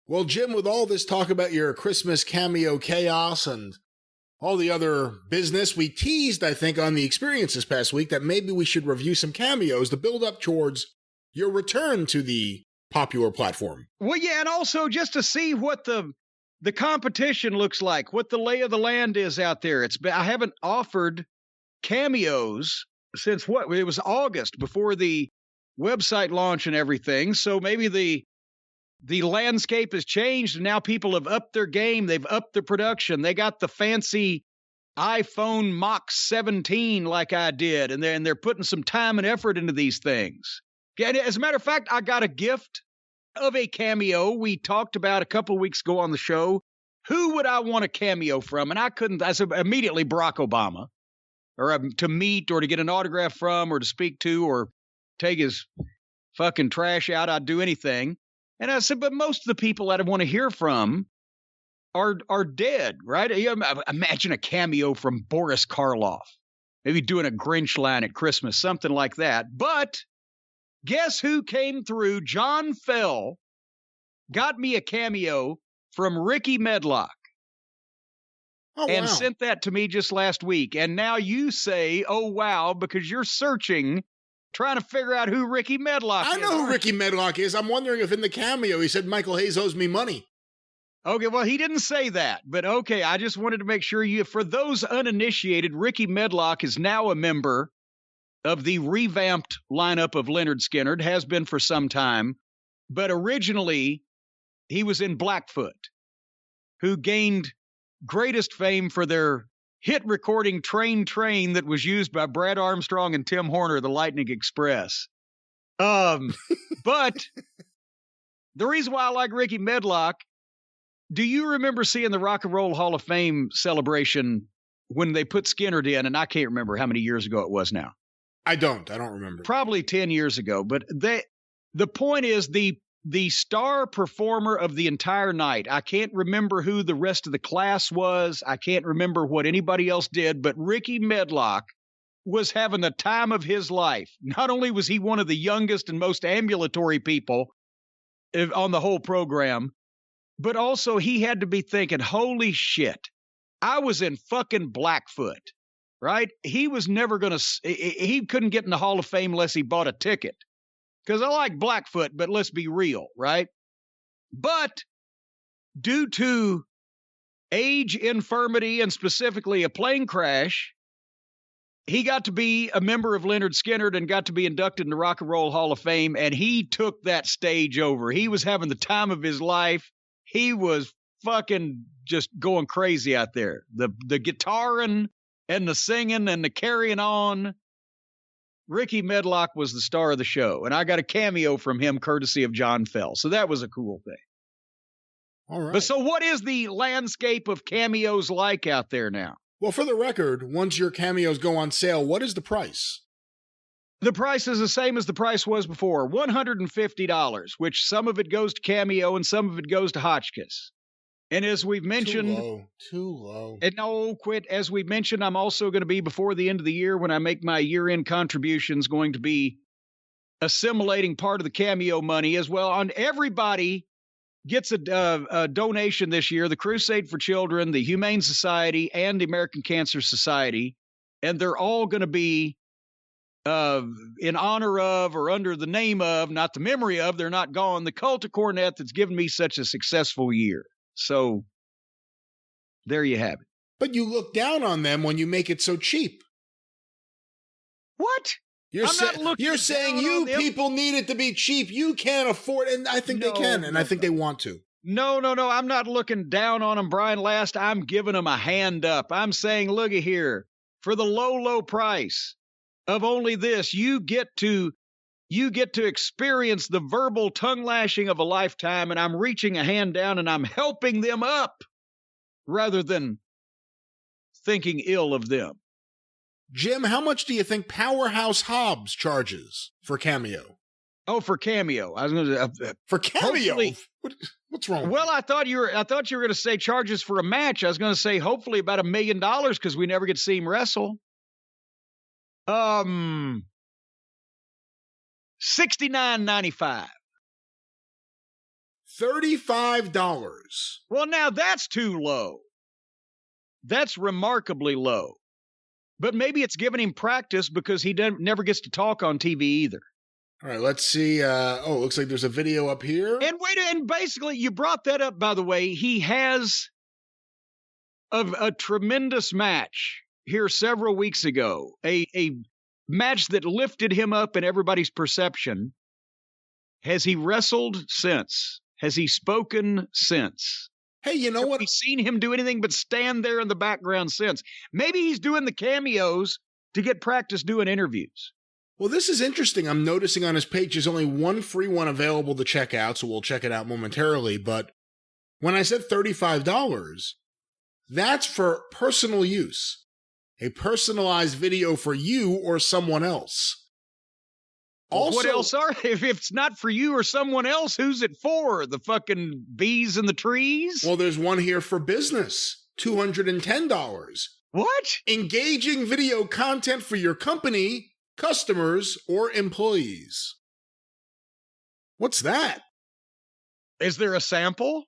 Well, Jim, with all this talk about your Christmas cameo chaos and all the other business, we teased, I think, on the experience this past week that maybe we should review some cameos to build up towards your return to the popular platform. Well, yeah, and also just to see what the competition looks like, what the lay of the land is out there. I haven't offered cameos since it was August before the website launch and everything. So maybe the landscape has changed, and now people have upped their game. They've upped the production. They got the fancy iPhone Mach 17 like I did, and they're putting some time and effort into these things. As a matter of fact, I got a gift of a cameo. We talked about a couple of weeks ago on the show. Who would I want a cameo from? And I said immediately Barack Obama, or to meet, or to get an autograph from, or to speak to, or take his fucking trash out. I'd do anything. And I said, but most of the people that I want to hear from are dead, right? Imagine a cameo from Boris Karloff, maybe doing a Grinch line at Christmas, something like that. But guess who came through? John Fell got me a cameo from Ricky Medlock. Oh, and wow. Sent that to me just last week. And now you say, oh, wow, because you're searching, trying to figure out who Ricky Medlock is. I know who Ricky Medlock is. I'm wondering if in the cameo he said Michael Hayes owes me money. Okay, well, he didn't say that, but okay, I just wanted to make sure for those uninitiated, Ricky Medlock is now a member of the revamped lineup of Lynyrd Skynyrd, has been for some time, but originally he was in Blackfoot, who gained greatest fame for their hit recording Train that was used by Brad Armstrong and Tim Horner, the Lightning Express. But the reason why I like Ricky Medlock, do you remember seeing the Rock and Roll Hall of Fame celebration when they put Skynyrd in? And I can't remember how many years ago it was now. I don't remember. Probably 10 years ago. But the point is the star performer of the entire night, I can't remember who the rest of the class was. I can't remember what anybody else did, but Ricky Medlock was having the time of his life. Not only was he one of the youngest and most ambulatory people on the whole program, but also he had to be thinking, holy shit, I was in fucking Blackfoot, right? He was never going to, he couldn't get in the Hall of Fame unless he bought a ticket. Because I like Blackfoot, but let's be real, right? But due to age, infirmity, and specifically a plane crash, he got to be a member of Lynyrd Skynyrd and got to be inducted in the Rock and Roll Hall of Fame, and he took that stage over. He was having the time of his life. He was fucking just going crazy out there. The guitaring and the singing and the carrying on. Ricky Medlock was the star of the show, and I got a cameo from him courtesy of John Fell. So that was a cool thing. All right. But so what is the landscape of cameos like out there now? Well, for the record, once your cameos go on sale, what is the price? The price is the same as the price was before, $150, which some of it goes to Cameo and some of it goes to Hotchkiss. And as we've mentioned... Too low. And no, quit. As we mentioned, I'm also going to be, before the end of the year, when I make my year-end contributions, going to be assimilating part of the Cameo money as well. On everybody gets a donation this year, the Crusade for Children, the Humane Society, and the American Cancer Society. And they're all going to be in honor of, or under the name of, not the memory of, they're not gone, the cult of Cornette that's given me such a successful year. So there you have it. But you look down on them when you make it so cheap. What? You're saying you people need it to be cheap. You can't afford it, and I think they can, and I think they want to. No. I'm not looking down on them, Brian Last. I'm giving them a hand up. I'm saying, looky here, for the low price of only this, you get to experience the verbal tongue lashing of a lifetime, and I'm reaching a hand down and I'm helping them up rather than thinking ill of them. Jim, how much do you think Powerhouse Hobbs charges for Cameo? Oh, for Cameo. I was going to for Cameo. What's wrong? Well, I thought you were going to say charges for a match. I was going to say hopefully about $1 million because we never get to see him wrestle. $69.95. $35. Well, now that's too low. That's remarkably low. But maybe it's giving him practice because he never gets to talk on TV either. All right, let's see. Looks like there's a video up here. And basically, you brought that up, by the way. He has a tremendous match here several weeks ago, a match that lifted him up in everybody's perception. Has he wrestled since? Has he spoken since? Hey, you know Have what? we seen him do anything but stand there in the background since? Maybe he's doing the cameos to get practice doing interviews. Well, this is interesting. I'm noticing on his page there's only one free one available to check out, so we'll check it out momentarily. But when I said $35, that's for personal use. A personalized video for you or someone else. Also, what else are if it's not for you or someone else? Who's it for? The fucking bees in the trees? Well, there's one here for business, $210. What? Engaging video content for your company, customers, or employees. What's that? Is there a sample?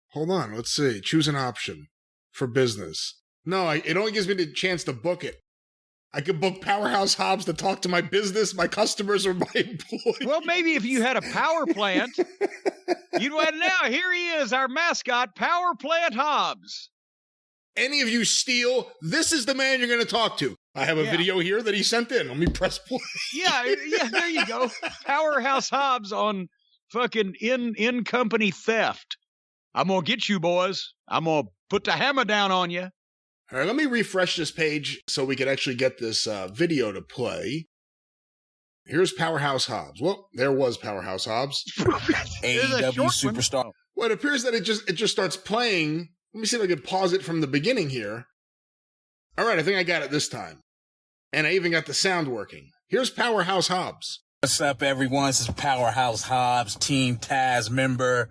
Hold on, let's see. Choose an option for business. No, it only gives me the chance to book it. I could book Powerhouse Hobbs to talk to my business, my customers, or my employees. Well, maybe if you had a power plant, you'd want now. Here he is, our mascot, Power Plant Hobbs. Any of you steal, this is the man you're going to talk to. I have a video here that he sent in. Let me press play. Yeah, there you go. Powerhouse Hobbs on fucking in-company theft. I'm going to get you, boys. I'm going to put the hammer down on you. All right, let me refresh this page so we can actually get this video to play. Here's Powerhouse Hobbs. Well, there was Powerhouse Hobbs. AEW superstar. Well, it appears that it just starts playing. Let me see if I can pause it from the beginning here. All right, I think I got it this time. And I even got the sound working. Here's Powerhouse Hobbs. What's up, everyone? This is Powerhouse Hobbs, Team Taz member,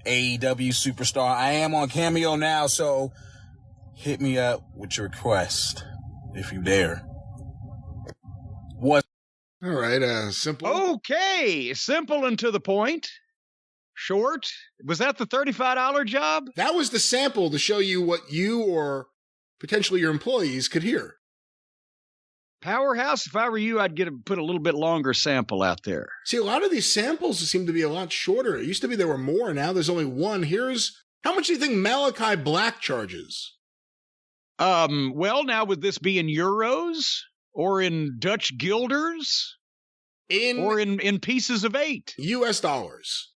AEW superstar. I am on Cameo now, so hit me up with your request, if you dare. What? All right, simple. Okay, simple and to the point. Short. Was that the $35 job? That was the sample to show you what you or potentially your employees could hear. Powerhouse, if I were you, I'd put a little bit longer sample out there. See, a lot of these samples seem to be a lot shorter. It used to be there were more. Now there's only one. How much do you think Malachi Black charges? Well, now would this be in euros or in Dutch guilders or in pieces of 8? US dollars.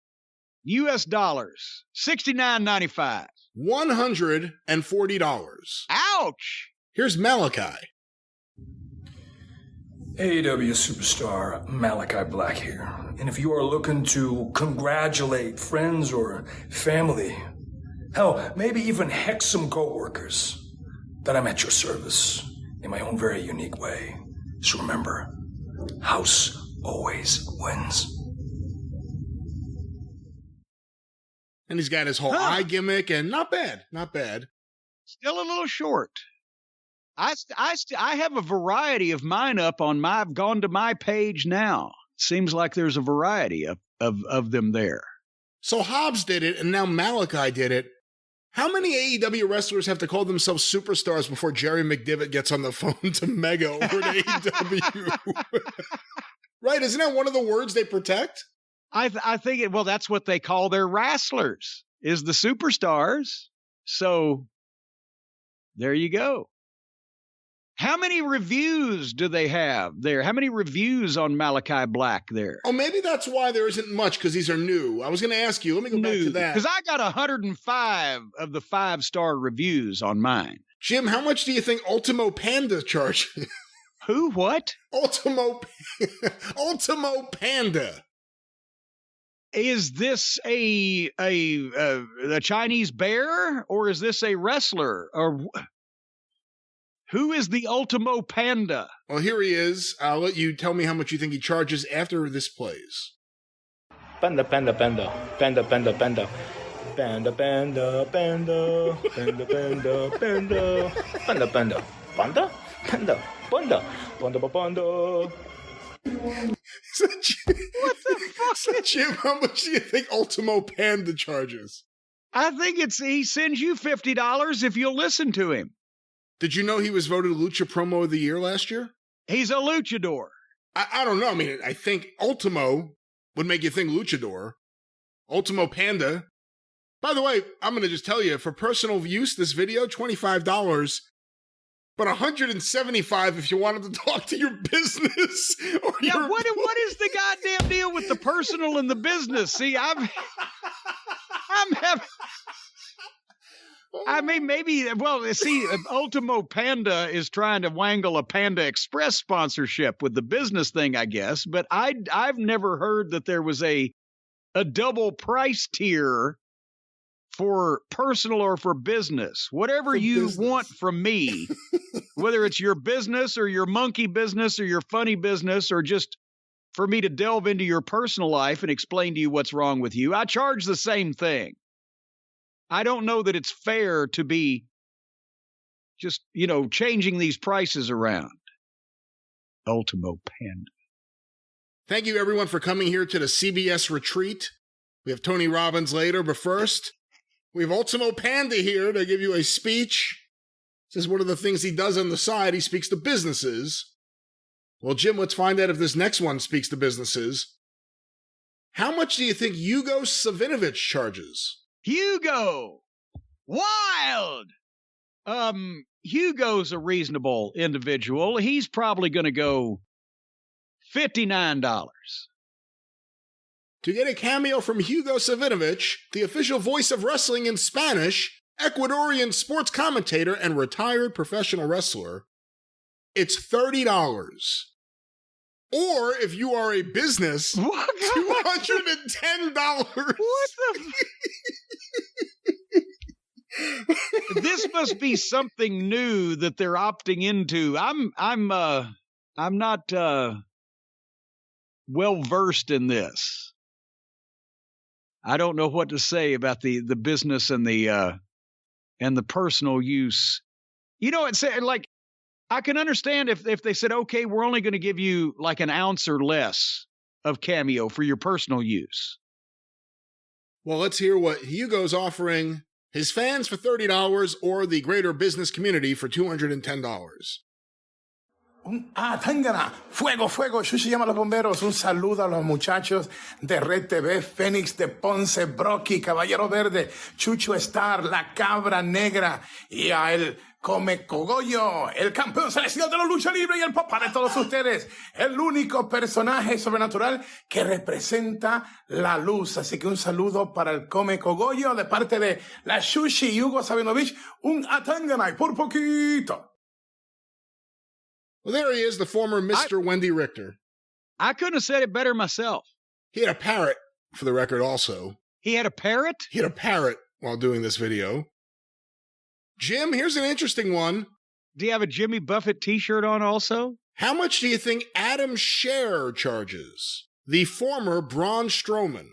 US dollars. $69.95. $140. Ouch! Here's Malachi. AEW superstar Malachi Black here. And if you are looking to congratulate friends or family, hell, maybe even hex some coworkers, then I'm at your service in my own very unique way. So remember, house always wins. And he's got his whole eye gimmick, and not bad. Still a little short. I have a variety of mine up on I've gone to my page now. Seems like there's a variety of them there. So Hobbs did it, and now Malachi did it. How many AEW wrestlers have to call themselves superstars before Jerry McDivitt gets on the phone to Mega over at AEW? Right? Isn't that one of the words they protect? I think that's what they call their wrestlers, is the superstars. So there you go. How many reviews do they have there? How many reviews on Malachi Black there? Oh, maybe that's why there isn't much, because these are new. I was going to ask you. Let me go back to that. Because I got 105 of the 5-star reviews on mine. Jim, how much do you think Ultimo Panda charges? Who? What? Ultimo Panda. Is this a Chinese bear, or is this a wrestler? Or who is the Ultimo Panda? Well, here he is. I'll let you tell me how much you think he charges after this plays. Panda, panda, panda, panda, panda, panda. Panda, panda, panda, panda, panda, panda, panda, panda, panda, panda, panda, panda, panda. What the fuck? So, Jim, how much do you think Ultimo Panda charges? I think he sends you $50 if you'll listen to him. Did you know he was voted Lucha Promo of the Year last year? He's a luchador. I don't know. I mean, I think Ultimo would make you think luchador. Ultimo Panda. By the way, I'm going to just tell you, for personal use, this video, $25, but $175 if you wanted to talk to your business. Or yeah, what is the goddamn deal with the personal and the business? See, I mean, maybe, Ultimo Panda is trying to wangle a Panda Express sponsorship with the business thing, I guess, but I've never heard that there was a double price tier for personal or for business. Whatever you want from me, whether it's your business or your monkey business or your funny business or just for me to delve into your personal life and explain to you what's wrong with you, I charge the same thing. I don't know that it's fair to be just, changing these prices around. Ultimo Panda. Thank you, everyone, for coming here to the CBS retreat. We have Tony Robbins later, but first, we have Ultimo Panda here to give you a speech. This is one of the things he does on the side. He speaks to businesses. Well, Jim, let's find out if this next one speaks to businesses. How much do you think Hugo Savinovich charges? Hugo! Wild! Hugo's a reasonable individual. He's probably going to go $59. To get a cameo from Hugo Savinovich, the official voice of wrestling in Spanish, Ecuadorian sports commentator and retired professional wrestler, it's $30. Or if you are a business, $210. What the? This must be something new that they're opting into. I'm not well versed in this. I don't know what to say about the business and the personal use. It's like, I can understand if they said, okay, we're only going to give you like an ounce or less of cameo for your personal use. Well, let's hear what Hugo's offering his fans for $30 or the greater business community for $210. Tángana, fuego, fuego, Shushi llama a los bomberos, un saludo a los muchachos de Red TV, Fénix de Ponce, Brocky, Caballero Verde, Chucho Star, La Cabra Negra y a el Come Cogollo, el campeón celestial de la lucha libre y el papá de todos ustedes, el único personaje sobrenatural que representa la luz. Así que un saludo para el Come Cogollo de parte de la Shushi y Hugo Savinovich, un Atangana y por poquito. Well, there he is, the former Mr. Wendy Richter. I couldn't have said it better myself. He had a parrot, for the record, also. He had a parrot? He had a parrot while doing this video. Jim, here's an interesting one. Do you have a Jimmy Buffett t-shirt on also? How much do you think Adam Scherr charges? The former Braun Strowman.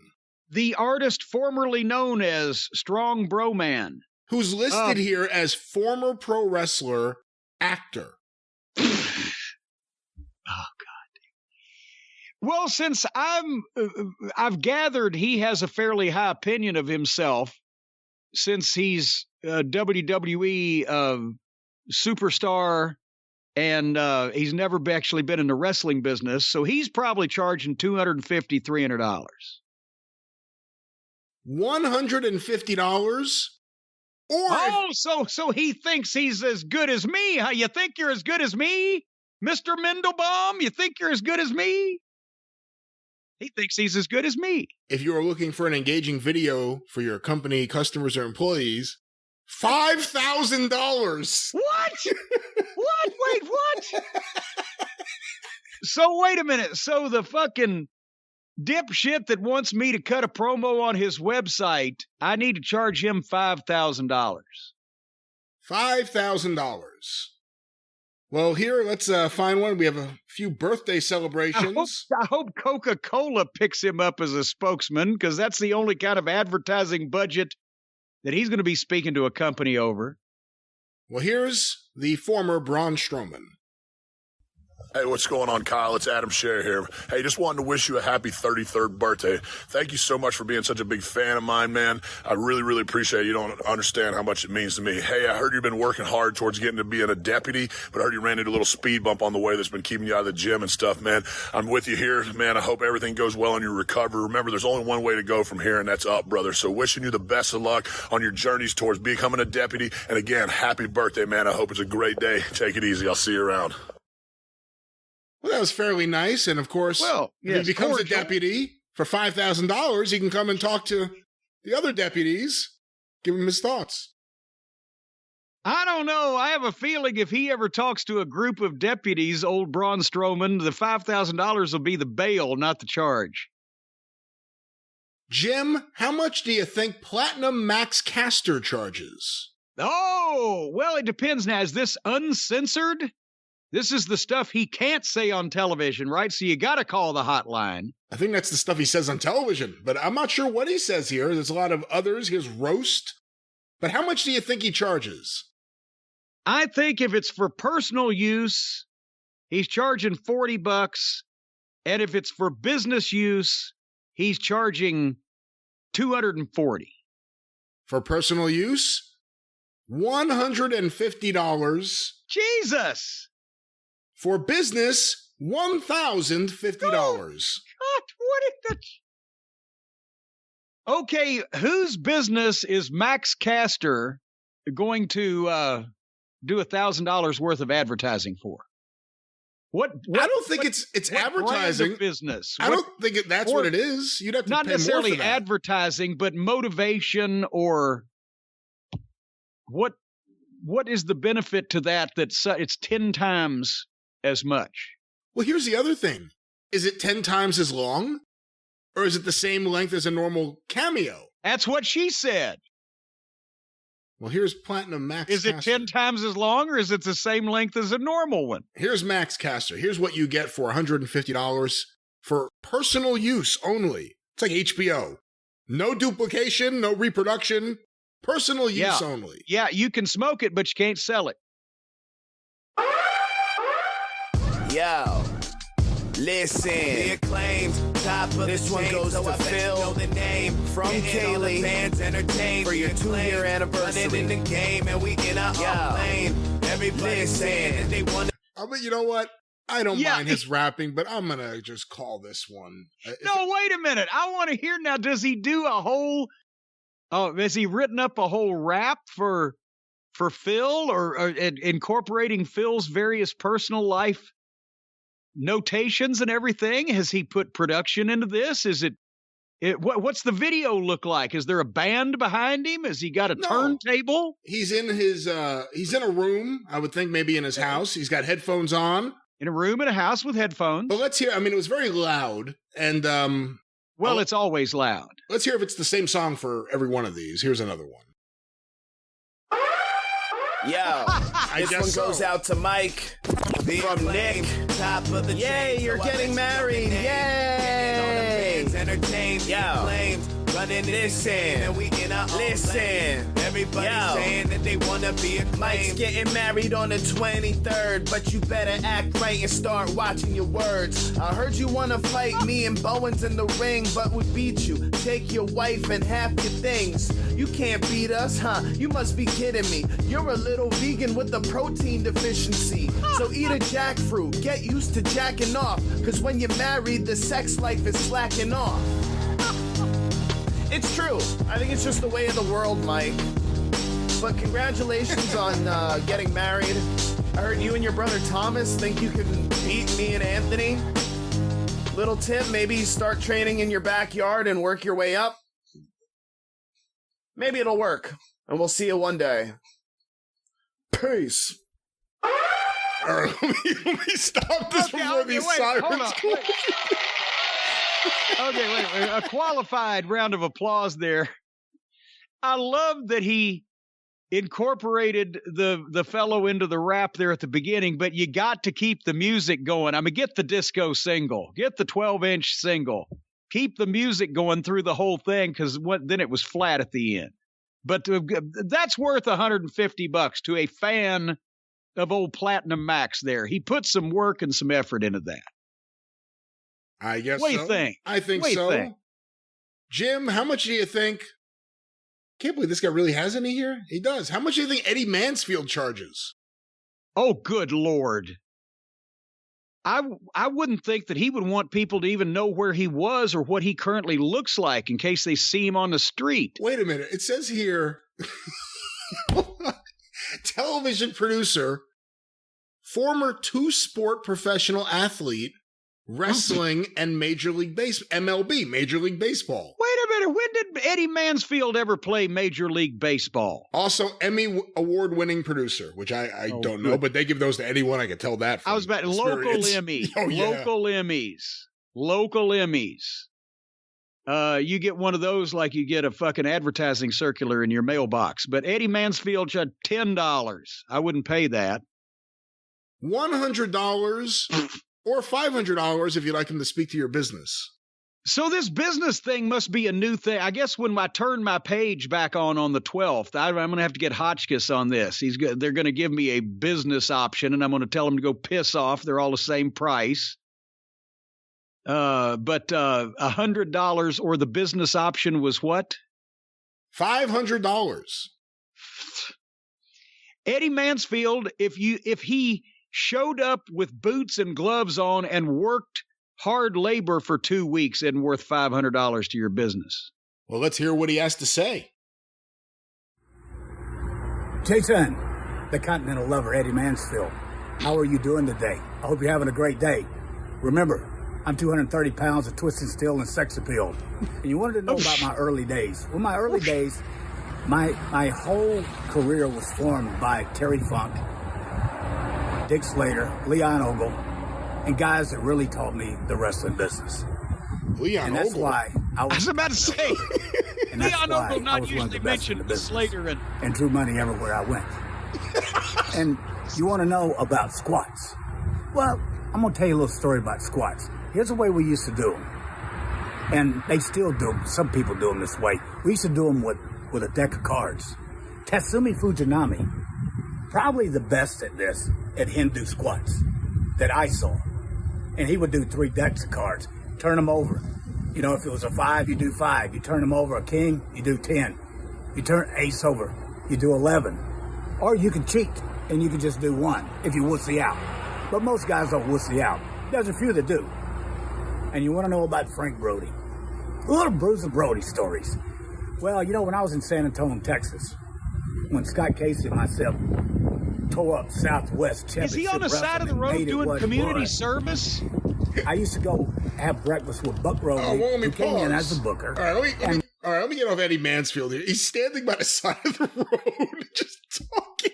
The artist formerly known as Strong Bro Man. Who's listed here as former pro wrestler, actor. Oh, God. Well, since I've gathered he has a fairly high opinion of himself since he's a WWE superstar and he's never actually been in the wrestling business, so he's probably charging $250, $300. $150? So he thinks he's as good as me. Huh? You think you're as good as me? Mr. Mendelbaum, you think you're as good as me? He thinks he's as good as me. If you are looking for an engaging video for your company, customers, or employees, $5,000. What? What? Wait, what? So wait a minute. So the fucking dipshit that wants me to cut a promo on his website, I need to charge him $5,000. $5,000. Well, here, let's find one. We have a few birthday celebrations. I hope Coca-Cola picks him up as a spokesman, because that's the only kind of advertising budget that he's going to be speaking to a company over. Well, here's the former Braun Strowman. Hey, what's going on, Kyle? It's Adam Scher here. Hey, just wanted to wish you a happy 33rd birthday. Thank you so much for being such a big fan of mine, man. I really, really appreciate it. You don't understand how much it means to me. Hey, I heard you've been working hard towards getting to being a deputy, but I heard you ran into a little speed bump on the way that's been keeping you out of the gym and stuff, man. I'm with you here, man. I hope everything goes well in your recovery. Remember, there's only one way to go from here, and that's up, brother. So wishing you the best of luck on your journeys towards becoming a deputy. And again, happy birthday, man. I hope it's a great day. Take it easy. I'll see you around. Well, that was fairly nice. And of course, if he becomes a deputy for $5,000, he can come and talk to the other deputies, give him his thoughts. I don't know. I have a feeling if he ever talks to a group of deputies, old Braun Strowman, the $5,000 will be the bail, not the charge. Jim, how much do you think Platinum Max Caster charges? Oh, well, it depends now. Is this uncensored? This is the stuff he can't say on television, right? So you got to call the hotline. I think that's the stuff he says on television, but I'm not sure what he says here. There's a lot of others, his roast. But how much do you think he charges? I think if it's for personal use, he's charging $40. And if it's for business use, he's charging $240. For personal use, $150. Jesus! For business, $1,050. God, what is that? Okay, whose business is Max Caster going to do $1,000 worth of advertising for? What I don't think it's advertising business. I don't think that's what it is. You'd have to not pay necessarily more for that. Advertising, but motivation or what is the benefit to that? It's 10 times as much. Well, here's the other thing. Is it 10 times as long? Or is it the same length as a normal cameo? That's what she said. Well, here's Platinum Max Is it Caster. 10 times as long, or is it the same length as a normal one? Here's Max Caster. Here's what you get for $150 for personal use only. It's like HBO. No duplication, no reproduction, personal use only. Yeah, you can smoke it, but you can't sell it. Yo, listen. The acclaimed top of this one goes to Phil. The name from Kaylee. Fans entertained for your 2-year anniversary in the game, and we in our lane. Everybody saying they want. But you know what? I don't mind his rapping, but I'm gonna just call this one. No, wait a minute. I want to hear now. Does he do a whole? Has he written up a whole rap for Phil, or incorporating Phil's various personal life notations and everything? Has he put production into this? Is it what's the video look like? Is there a band behind him? Has he got a turntable? He's in his he's in a room, I would think maybe in his house. He's got headphones on. In a room in a house with headphones. But let's hear, I mean, it was very loud, and well, it's always loud. Let's hear if it's the same song for every one of these. Here's another one. Yo, this one goes out to Mike from Nick. Top of the Yay, you're getting married. Yay! Entertained, yo. Running this in, and we in our listen. Everybody saying that they wanna be acclaimed. Mike's getting married on the 23rd, but you better act right and start watching your words. I heard you wanna fight me and Bowen's in the ring, but we beat you. Take your wife and half your things. You can't beat us, huh? You must be kidding me. You're a little vegan with a protein deficiency. So eat a jackfruit, get used to jacking off. Cause when you're married, the sex life is slacking off. It's true. I think it's just the way of the world, Mike. But congratulations on getting married. I heard you and your brother Thomas think you can beat me and Anthony. Little tip, maybe start training in your backyard and work your way up. Maybe it'll work, and we'll see you one day. Peace. All right, let me stop this before these sirens go. Okay, wait. A qualified round of applause there. I love that he incorporated the fellow into the rap there at the beginning, but you got to keep the music going. I mean, get the disco single. Get the 12-inch single. Keep the music going through the whole thing, because then it was flat at the end. But that's worth $150 to a fan of old Platinum Max there. He put some work and some effort into that. I guess What do so. you think? I think What do you so. think? Jim, how much do you think? Can't believe this guy really has any here. He does. How much do you think Eddie Mansfield charges? Oh, good Lord. I wouldn't think that he would want people to even know where he was or what he currently looks like in case they see him on the street. Wait a minute. It says here, television producer, former two-sport professional athlete, wrestling, and Major League MLB, Major League Baseball. Wait a minute. When did Eddie Mansfield ever play Major League Baseball? Also, Emmy award-winning producer, which I don't know, but they give those to anyone. I can tell that from I was about local Emmys. Oh, yeah. Local Emmys. You get one of those like you get a fucking advertising circular in your mailbox. But Eddie Mansfield charged $10. I wouldn't pay that. $100 or $500 if you'd like him to speak to your business. So this business thing must be a new thing. I guess when I turn my page back on the 12th, I'm going to have to get Hotchkiss on this. They're going to give me a business option, and I'm going to tell them to go piss off. They're all the same price. But $100 or the business option was what? $500. Eddie Mansfield, if he showed up with boots and gloves on and worked hard labor for 2 weeks, isn't worth $500 to your business. Well, let's hear what he has to say. Jason, the Continental Lover, Eddie Mansfield. How are you doing today? I hope you're having a great day. Remember, I'm 230 pounds of twisted steel and sex appeal. And you wanted to know about my early days. Well, my early days, my whole career was formed by Terry Funk, Dick Slater, Leon Ogle, and guys that really taught me the wrestling business. Leon and that's Ogle. why I was about to say, Leon Ogle not usually mentioned the Slater and drew money everywhere I went. And you want to know about squats? Well, I'm going to tell you a little story about squats. Here's the way we used to do them. And they still do them. Some people do them this way. We used to do them with a deck of cards. Tatsumi Fujinami, probably the best at this, at Hindu squats that I saw. And he would do 3 decks of cards, turn them over. You know, if it was a 5, you do 5. You turn them over a king, you do 10. You turn ace over, you do 11. Or you can cheat, and you can just do 1 if you wussy out. But most guys don't wussy out. There's a few that do. And you want to know about Frank Brody? A little Bruiser Brody stories. Well, you know, when I was in San Antonio, Texas, when Scott Casey and myself tore up Southwest Championship. Is he on the side of the road doing community service? I used to go have breakfast with Buck Rowley, who came in as a booker. All right, let me get off Eddie Mansfield here. He's standing by the side of the road, just talking.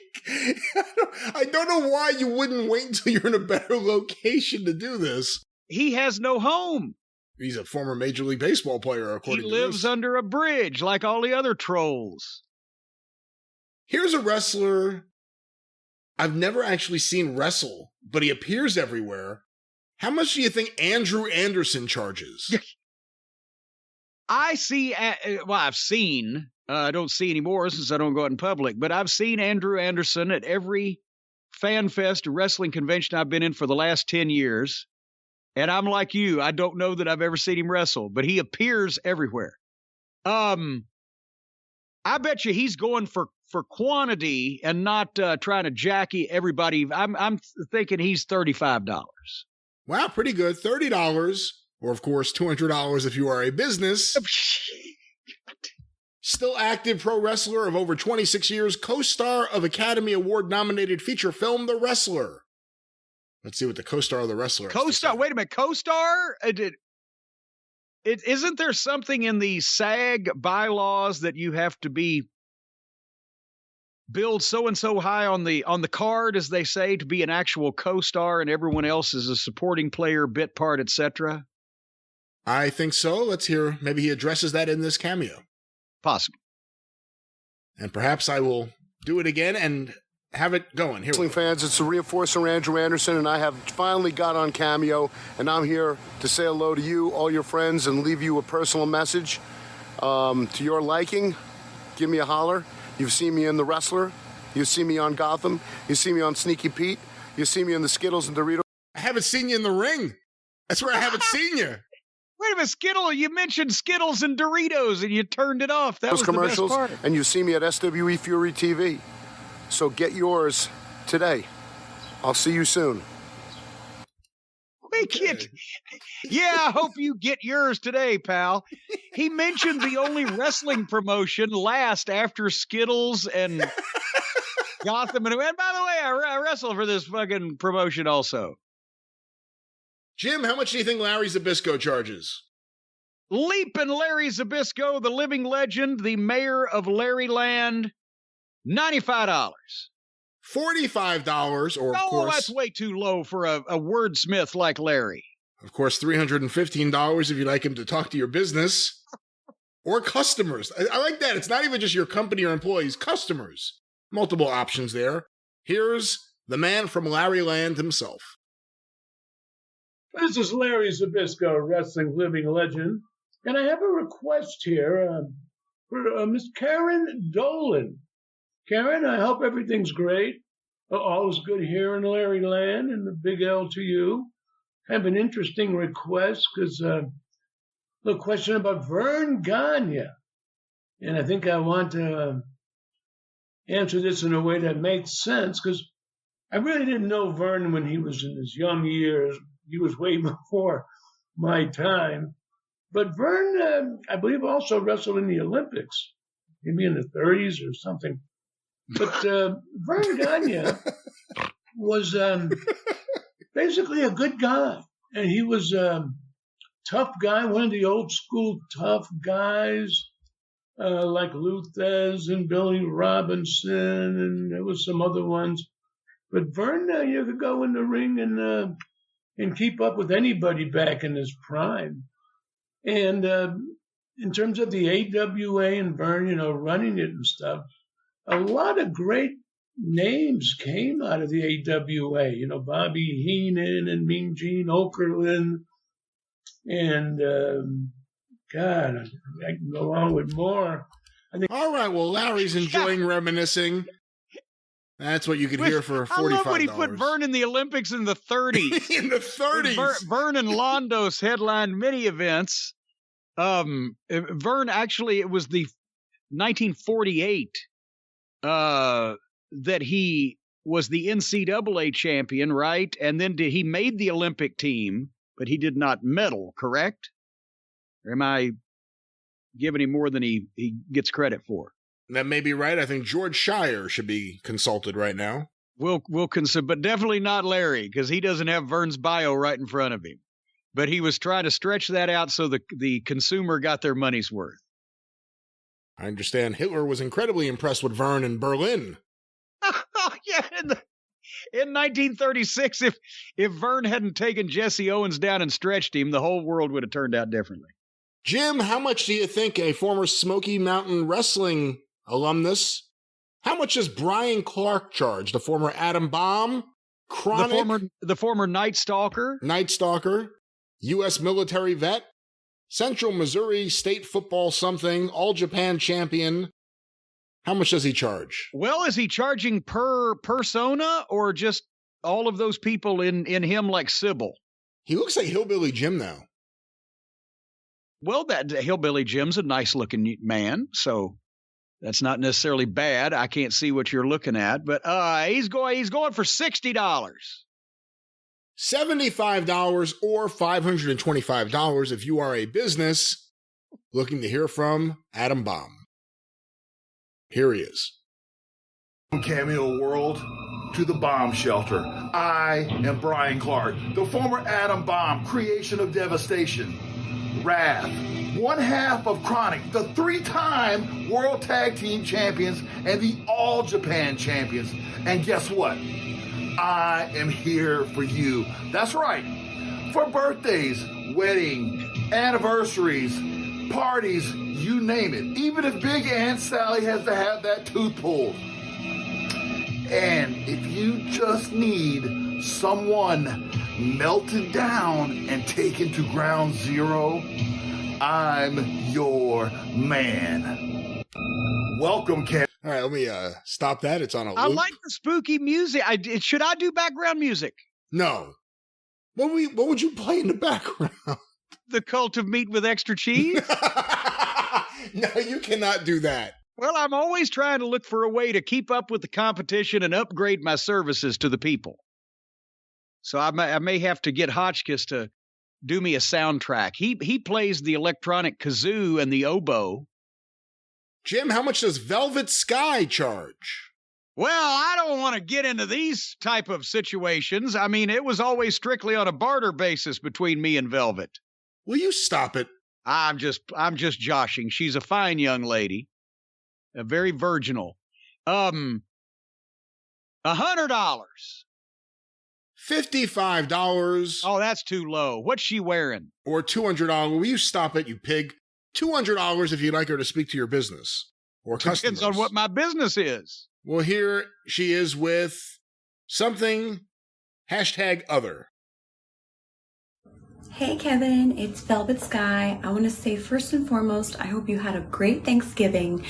I don't know why you wouldn't wait until you're in a better location to do this. He has no home. He's a former Major League Baseball player, according to this. He lives under a bridge like all the other trolls. Here's a wrestler I've never actually seen wrestle, but he appears everywhere. How much do you think Andrew Anderson charges? I've seen, I don't see anymore since I don't go out in public, but I've seen Andrew Anderson at every fan fest or wrestling convention I've been in for the last 10 years. And I'm like you, I don't know that I've ever seen him wrestle, but he appears everywhere. I bet you he's going for quantity and not trying to jacky everybody. I'm thinking he's $35. Wow, pretty good. $30, or of course $200 if you are a business. Still active pro wrestler of over 26 years, co-star of Academy Award nominated feature film The Wrestler. Let's see what the co-star of The Wrestler. Co-star? Wait a minute, co-star? Isn't there something in the SAG bylaws that you have to be billed so and so high on the card, as they say, to be an actual co-star, and everyone else is a supporting player, bit part, etc.? I think so. Let's hear. Maybe he addresses that in this cameo. Possible. And perhaps I will do it again and have it going. Here, wrestling fans, it's the Reinforcer Andrew Anderson, and I have finally got on Cameo, and I'm here to say hello to you, all your friends, and leave you a personal message. To your liking, give me a holler. You've seen me in The Wrestler. You see me on Gotham. You see me on Sneaky Pete. You see me on the Skittles and Doritos. I haven't seen you in the ring. That's where I haven't seen you. Wait a minute, Skittle. You mentioned Skittles and Doritos, and you turned it off. That was commercials, the best part. and you see me at SWE Fury TV. So get yours today. I'll see you soon. Yeah, I hope you get yours today, pal. He mentioned the only wrestling promotion last after Skittles and Gotham. And by the way, I wrestle for this fucking promotion also. Jim, how much do you think Larry Zbyszko charges? Leapin' Larry Zbyszko, the living legend, the mayor of Larryland, $95. $45, or of course... that's way too low for a wordsmith like Larry. Of course, $315 if you'd like him to talk to your business. Or customers. I like that. It's not even just your company or employees. Customers. Multiple options there. Here's the man from Larryland himself. This is Larry Zbyszko, wrestling living legend. And I have a request here for Miss Karen Dolan. Karen, I hope everything's great. All is good here in Larryland, and a big L to you. I have an interesting request because a question about Vern Gagne. And I think I want to answer this in a way that makes sense because I really didn't know Vern when he was in his young years. He was way before my time. But Vern, I believe, also wrestled in the Olympics, maybe in the 30s or something. But Vern Gagne was basically a good guy. And he was a tough guy, one of the old school tough guys, like Luthez and Billy Robinson, and there was some other ones. But Vern, you could go in the ring and keep up with anybody back in his prime. And in terms of the AWA and Vern, running it and stuff, a lot of great names came out of the AWA. Bobby Heenan and Mean Gene Okerlund. And, God, I can go on with more. All right, well, Larry's enjoying reminiscing. That's what you could hear for $45. I love when he put Vern in the Olympics in the 30s. In the 30s. Vern and Londos headlined many events. Vern, actually, it was the 1948 that he was the NCAA champion, right? And then he made the Olympic team, but he did not medal, correct? Or am I giving him more than he gets credit for? That may be right. I think George Shire should be consulted right now. We'll consider, but definitely not Larry, because he doesn't have Vern's bio right in front of him. But he was trying to stretch that out so the consumer got their money's worth. I understand Hitler was incredibly impressed with Vern in Berlin. Oh, yeah, in 1936, if Vern hadn't taken Jesse Owens down and stretched him, the whole world would have turned out differently. Jim, how much do you think a former Smoky Mountain Wrestling alumnus, how much does Brian Clark charge? The former Adam Bomb, Chronic, the former Night Stalker, U.S. military vet, Central Missouri State football something, All Japan champion. How much does he charge? Well, is he charging per persona or just all of those people in him like Sybil? He looks like Hillbilly Jim now. Well, that Hillbilly Jim's a nice-looking man, so that's not necessarily bad. I can't see what you're looking at, but he's going for $60. $75 or $525 if you are a business looking to hear from Adam Bomb. Here he is. Cameo world to the bomb shelter. I am Brian Clark, the former Adam Bomb, creation of devastation. Wrath, one half of Chronic, the 3-time World Tag Team Champions and the All Japan Champions. And guess what? I am here for you. That's right. For birthdays, wedding, anniversaries, parties, you name it. Even if Big Aunt Sally has to have that tooth pulled. And if you just need someone melted down and taken to ground zero, I'm your man. Welcome, Cam. All right, let me stop that. It's on a loop. I like the spooky music. Should I do background music? No. What would you play in the background? The Cult of Meat with Extra Cheese? No, you cannot do that. Well, I'm always trying to look for a way to keep up with the competition and upgrade my services to the people. So I may have to get Hotchkiss to do me a soundtrack. He plays the electronic kazoo and the oboe. Jim, how much does Velvet Sky charge? Well, I don't want to get into these type of situations. I mean, it was always strictly on a barter basis between me and Velvet. Will you stop it? I'm just joshing. She's a fine young lady, very virginal. $100. $55. Oh, that's too low. What's she wearing? Or $200. Will you stop it, you pig? $200 if you'd like her to speak to your business or customers. Depends on what my business is. Well, here she is with something #other. Hey Kevin, it's Velvet Sky. I want to say first and foremost, I hope you had a great Thanksgiving.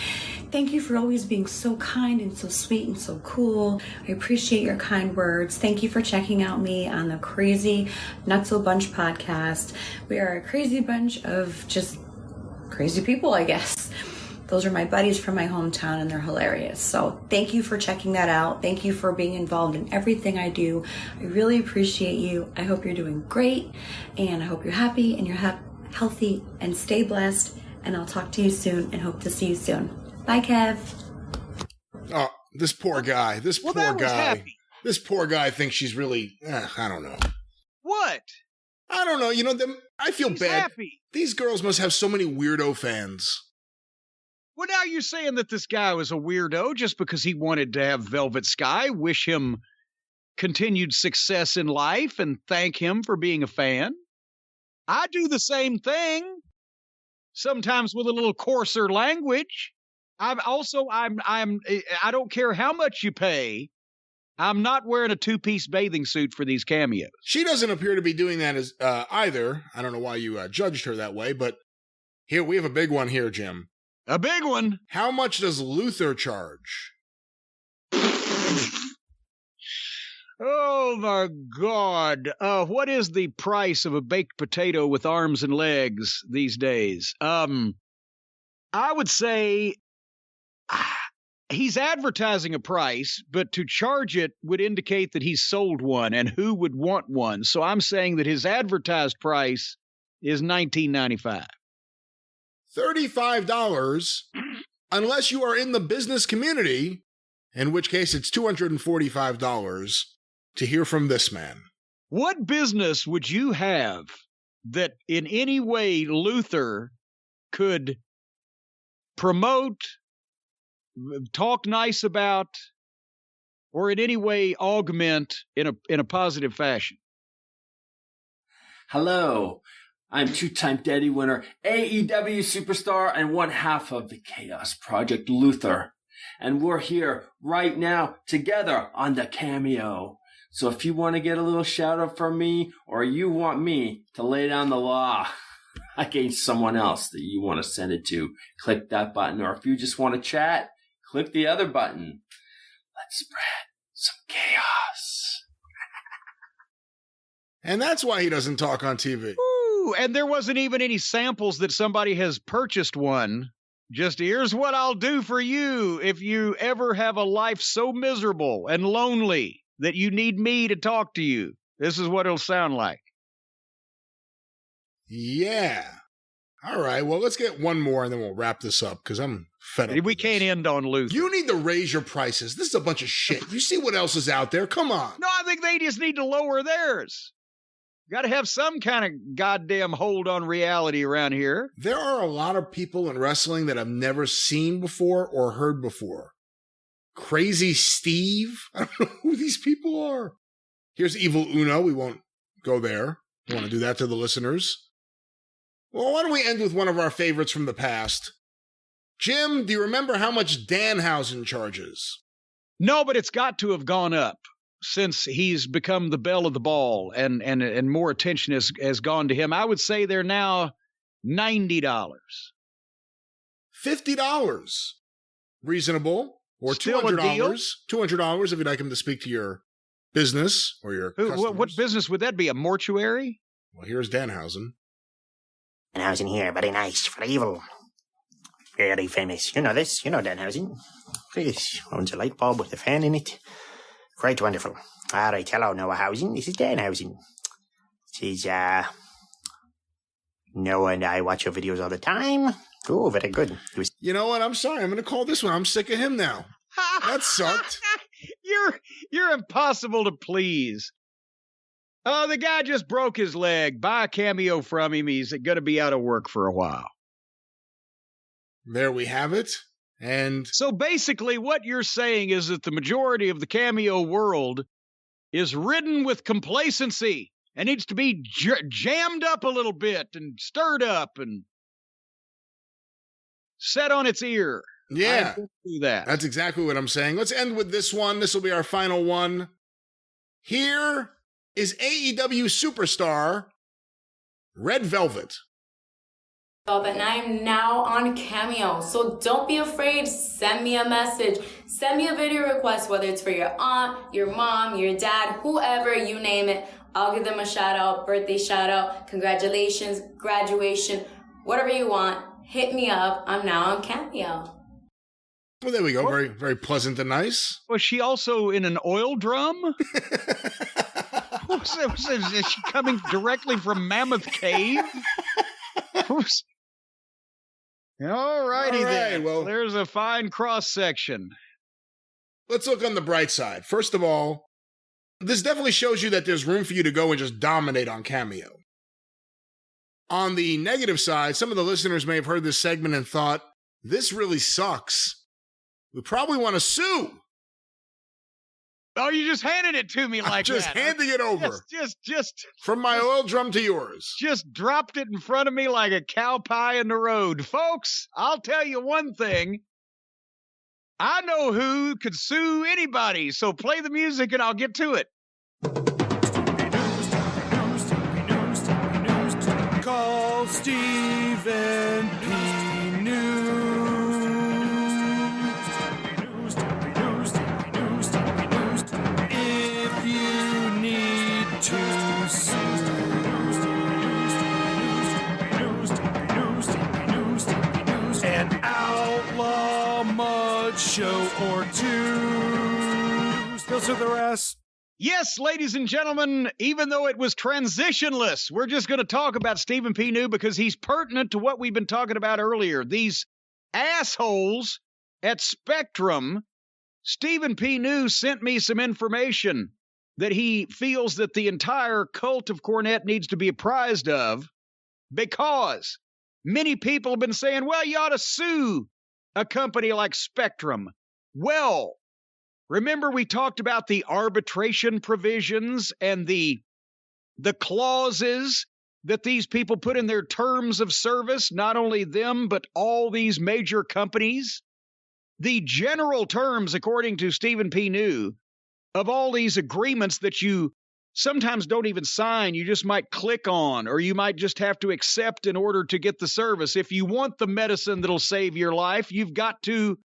Thank you for always being so kind and so sweet and so cool. I appreciate your kind words. Thank you for checking out me on the Crazy Nutso Bunch podcast. We are a crazy bunch of just crazy people, I guess. Those are my buddies from my hometown and they're hilarious. So thank you for checking that out. Thank you for being involved in everything I do. I really appreciate you. I hope you're doing great and I hope you're happy and you're healthy and stay blessed. And I'll talk to you soon and hope to see you soon. Bye, Kev. Oh, this poor guy. This poor guy. This poor guy thinks she's really, I don't know. What? I don't know. You know, I feel She's bad. Happy. These girls must have so many weirdo fans. Well, now you're saying that this guy was a weirdo just because he wanted to have Velvet Sky wish him continued success in life and thank him for being a fan. I do the same thing, sometimes with a little coarser language. I don't care how much you pay. I'm not wearing a two-piece bathing suit for these cameos. She doesn't appear to be doing that as either. I don't know why you judged her that way, but here we have a big one here, Jim. A big one. How much does Luther charge? Oh, my God. What is the price of a baked potato with arms and legs these days? I would say he's advertising a price, but to charge it would indicate that he's sold one, and who would want one? So I'm saying that his advertised price is $19.95. $35, unless you are in the business community, in which case it's $245 to hear from this man. What business would you have that in any way Luther could promote, talk nice about, or in any way augment in a positive fashion? Hello. I'm two-time Daddy winner, AEW superstar, and one half of the Chaos Project, Luther. And we're here right now together on the Cameo. So if you want to get a little shout out from me, or you want me to lay down the law against someone else that you want to send it to, click that button. Or if you just want to chat, click the other button. Let's spread some chaos. And that's why he doesn't talk on TV. Ooh, and there wasn't even any samples that somebody has purchased one. Just here's what I'll do for you if you ever have a life so miserable and lonely that you need me to talk to you. This is what it'll sound like. Yeah. All right. Well, let's get one more and then we'll wrap this up because I'm fed up. We can't end on Luther. You need to raise your prices. This is a bunch of shit. You see what else is out there? Come on. No, I think they just need to lower theirs. Got to have some kind of goddamn hold on reality around here. There are a lot of people in wrestling that I've never seen before or heard before. Crazy Steve? I don't know who these people are. Here's Evil Uno. We won't go there. I want to do that to the listeners. Well, why don't we end with one of our favorites from the past? Jim, do you remember how much Danhausen charges? No, but it's got to have gone up since he's become the belle of the ball and more attention has gone to him. I would say they're now $90. $50. Reasonable. Or $200. $200 if you'd like him to speak to your business or your customers. What business would that be? A mortuary? Well, here's Danhausen. Danhausen here, very nice, very evil. Very famous. You know this, you know Danhausen. This owns a light bulb with a fan in it. Quite wonderful. All right, hello, Noah Hausen. This is Danhausen. This is, Noah and I watch your videos all the time. Oh, very good. You know what? I'm sorry. I'm going to call this one. I'm sick of him now. That sucked. You're impossible to please. Oh, the guy just broke his leg. Buy a Cameo from him. He's going to be out of work for a while. There we have it. And so basically what you're saying is that the majority of the Cameo world is ridden with complacency and needs to be jammed up a little bit and stirred up and set on its ear. Yeah, do that. That's exactly what I'm saying. Let's end with this one. This will be our final one. Here is AEW superstar Red Velvet. And I'm now on Cameo, so don't be afraid. Send me a message. Send me a video request, whether it's for your aunt, your mom, your dad, whoever, you name it. I'll give them a shout out, birthday shout out, congratulations, graduation, whatever you want. Hit me up. I'm now on Cameo. Well, there we go. Very, very pleasant and nice. Was she also in an oil drum? Is she coming directly from Mammoth Cave? All righty then. Well, there's a fine cross-section. Let's look on the bright side. First of all, this definitely shows you that there's room for you to go and just dominate on Cameo. On the negative side, some of the listeners may have heard this segment and thought, this really sucks. We probably want to sue. Oh, you just handed it to me like I'm just handing it over. Just from my oil drum to yours. Just dropped it in front of me like a cow pie in the road. Folks, I'll tell you one thing. I know who could sue anybody, so play the music and I'll get to it. Call Stephen P. News. If you need to sue. An outlaw mud show or two. Those are the rest. Yes, ladies and gentlemen, even though it was transitionless, we're just going to talk about Stephen P. New because he's pertinent to what we've been talking about earlier. These assholes at Spectrum, Stephen P. New sent me some information that he feels that the entire cult of Cornette needs to be apprised of because many people have been saying, well, you ought to sue a company like Spectrum. Well, remember we talked about the arbitration provisions and the clauses that these people put in their terms of service, not only them, but all these major companies? The general terms, according to Stephen P. New, of all these agreements that you sometimes don't even sign, you just might click on, or you might just have to accept in order to get the service. If you want the medicine that'll save your life, you've got to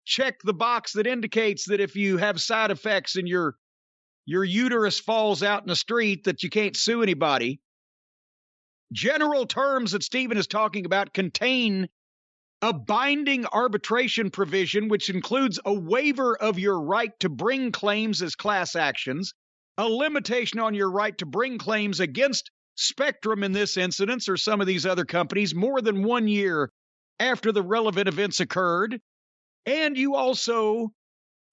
check the box that indicates that if you have side effects and your uterus falls out in the street, that you can't sue anybody. General terms that Stephen is talking about contain a binding arbitration provision, which includes a waiver of your right to bring claims as class actions, a limitation on your right to bring claims against Spectrum in this instance or some of these other companies more than 1 year after the relevant events occurred. And you also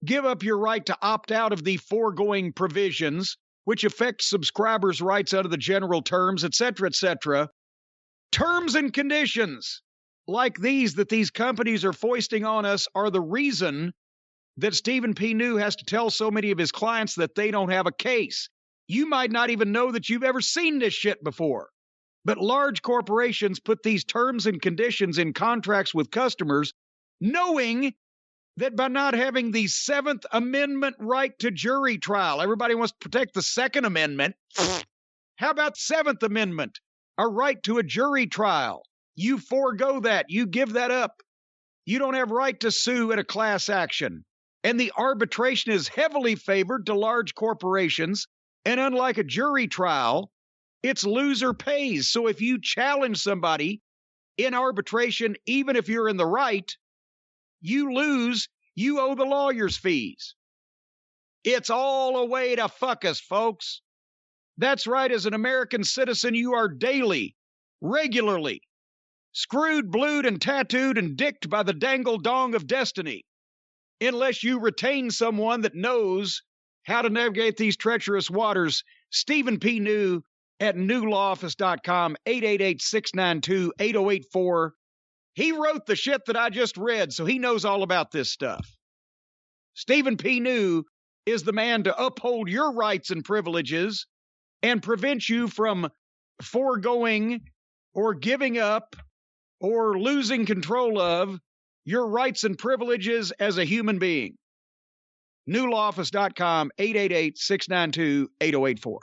give up your right to opt out of the foregoing provisions, which affect subscribers' rights under the general terms, etc., etc. Terms and conditions like these that these companies are foisting on us are the reason that Stephen P. New has to tell so many of his clients that they don't have a case. You might not even know that you've ever seen this shit before. But large corporations put these terms and conditions in contracts with customers, knowing that by not having the 7th Amendment right to jury trial, everybody wants to protect the 2nd Amendment. How about 7th Amendment, a right to a jury trial? You forego that. You give that up. You don't have right to sue in a class action. And the arbitration is heavily favored to large corporations. And unlike a jury trial, it's loser pays. So if you challenge somebody in arbitration, even if you're in the right, you lose, you owe the lawyer's fees. It's all a way to fuck us, folks. That's right, as an American citizen, you are daily, regularly, screwed, blued, and tattooed and dicked by the dangle dong of destiny, unless you retain someone that knows how to navigate these treacherous waters. Stephen P. New at newlawoffice.com, 888-692-8084. He wrote the shit that I just read, so he knows all about this stuff. Stephen P. New is the man to uphold your rights and privileges and prevent you from foregoing or giving up or losing control of your rights and privileges as a human being. newlawoffice.com, 888-692-8084.